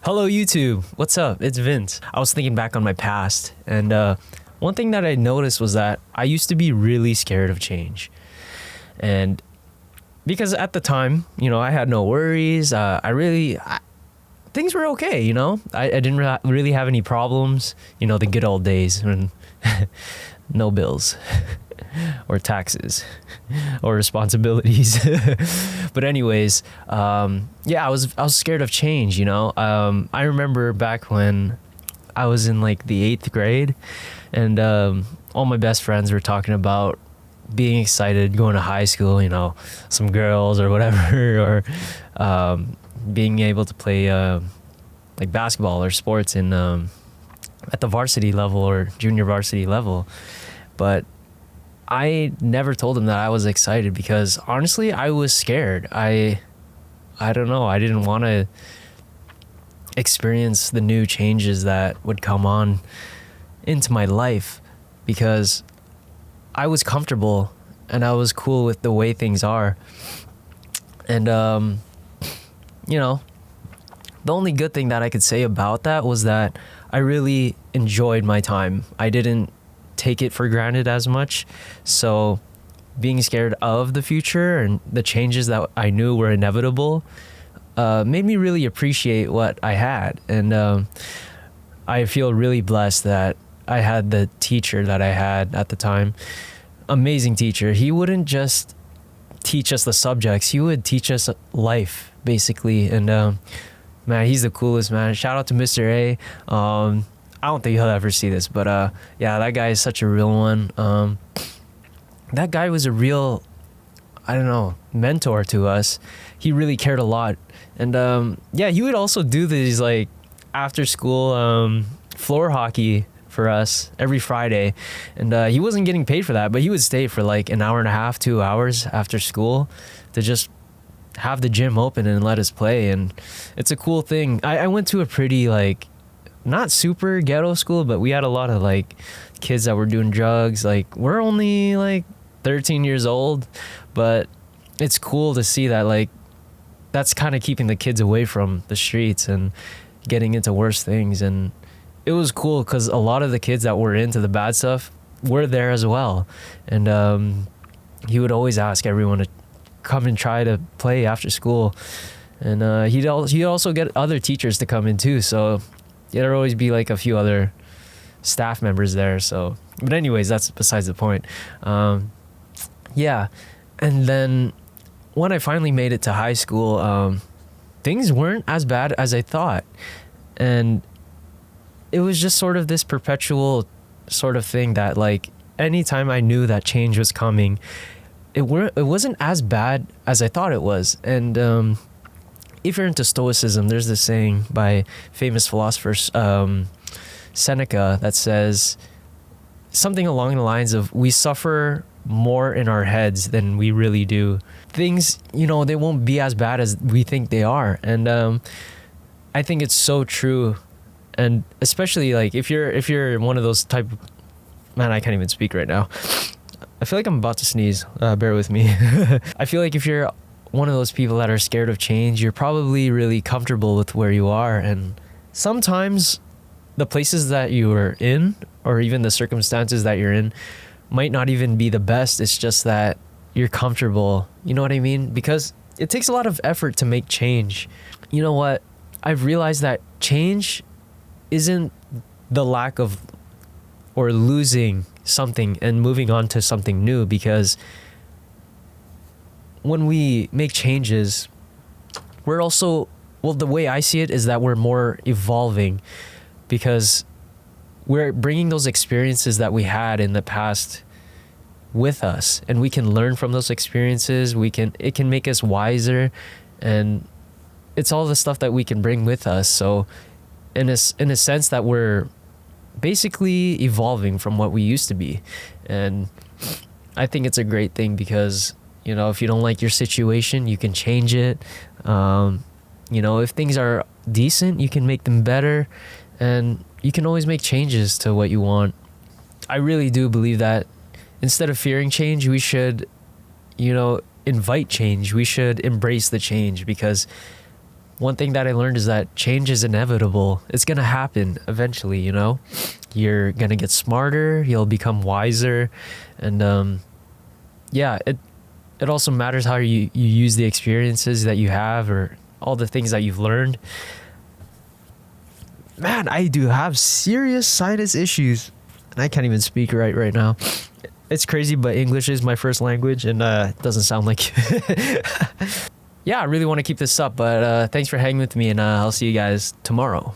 Hello, YouTube. What's up? It's Vince. I was thinking back on my past, and one thing that I noticed was that I used to be really scared of change. And because at the time, I had no worries. Things were okay, I didn't really have any problems, the good old days when no bills or taxes or responsibilities. But anyways, I was scared of change, I remember back when I was in like the 8th grade, and all my best friends were talking about being excited going to high school, some girls or whatever, or being able to play like basketball or sports in at the varsity level or junior varsity level. But I never told them that I was excited because honestly I was scared. I don't know, I didn't want to experience the new changes that would come on into my life because I was comfortable and I was cool with the way things are. And the only good thing that I could say about that was that I really enjoyed my time. I didn't take it for granted as much. So being scared of the future and the changes that I knew were inevitable made me really appreciate what I had. And I feel really blessed that I had the teacher that I had at the time. Amazing teacher. He wouldn't just teach us the subjects, he would teach us life basically. And man, he's the coolest, man. Shout out to Mr. A. I don't think he'll ever see this, but yeah, that guy is such a real one. That guy was a real, mentor to us. He really cared a lot. And he would also do these like after school floor hockey for us every Friday. And he wasn't getting paid for that, but he would stay for like an hour and a half, 2 hours after school to just have the gym open and let us play. And it's a cool thing. I went to a pretty like not super ghetto school, but we had a lot of like kids that were doing drugs. Like we're only like 13 years old, but it's cool to see that like that's kind of keeping the kids away from the streets and getting into worse things. And it was cool because a lot of the kids that were into the bad stuff were there as well. And he would always ask everyone to come and try to play after school. And he'd also get other teachers to come in too. So there'd always be like a few other staff members there. So, but anyways, that's besides the point. And then when I finally made it to high school, things weren't as bad as I thought. And it was just sort of this perpetual sort of thing that like anytime I knew that change was coming, it wasn't as bad as I thought it was. And if you're into Stoicism, there's this saying by famous philosopher Seneca that says something along the lines of, we suffer more in our heads than we really do. Things, they won't be as bad as we think they are. And I think it's so true. And especially like if you're one of those type of, man, I can't even speak right now. I feel like I'm about to sneeze. Bear with me. I feel like if you're one of those people that are scared of change, you're probably really comfortable with where you are. And sometimes the places that you are in, or even the circumstances that you're in, might not even be the best. It's just that you're comfortable. You know what I mean? Because it takes a lot of effort to make change. You know what? I've realized that change isn't the lack of or losing something and moving on to something new, because when we make changes, we're also, the way I see it is that we're more evolving, because we're bringing those experiences that we had in the past with us, and we can learn from those experiences. It can make us wiser, and it's all the stuff that we can bring with us. So in a sense that we're basically evolving from what we used to be. And I think it's a great thing because, if you don't like your situation, you can change it. If things are decent, you can make them better, and you can always make changes to what you want. I really do believe that instead of fearing change, we should, invite change. We should embrace the change, because one thing that I learned is that change is inevitable. It's gonna happen eventually, you know? You're gonna get smarter, you'll become wiser, and yeah, it also matters how you use the experiences that you have or all the things that you've learned. Man, I do have serious sinus issues, and I can't even speak right now. It's crazy, but English is my first language, and it doesn't sound like yeah, I really want to keep this up, but thanks for hanging with me, and I'll see you guys tomorrow.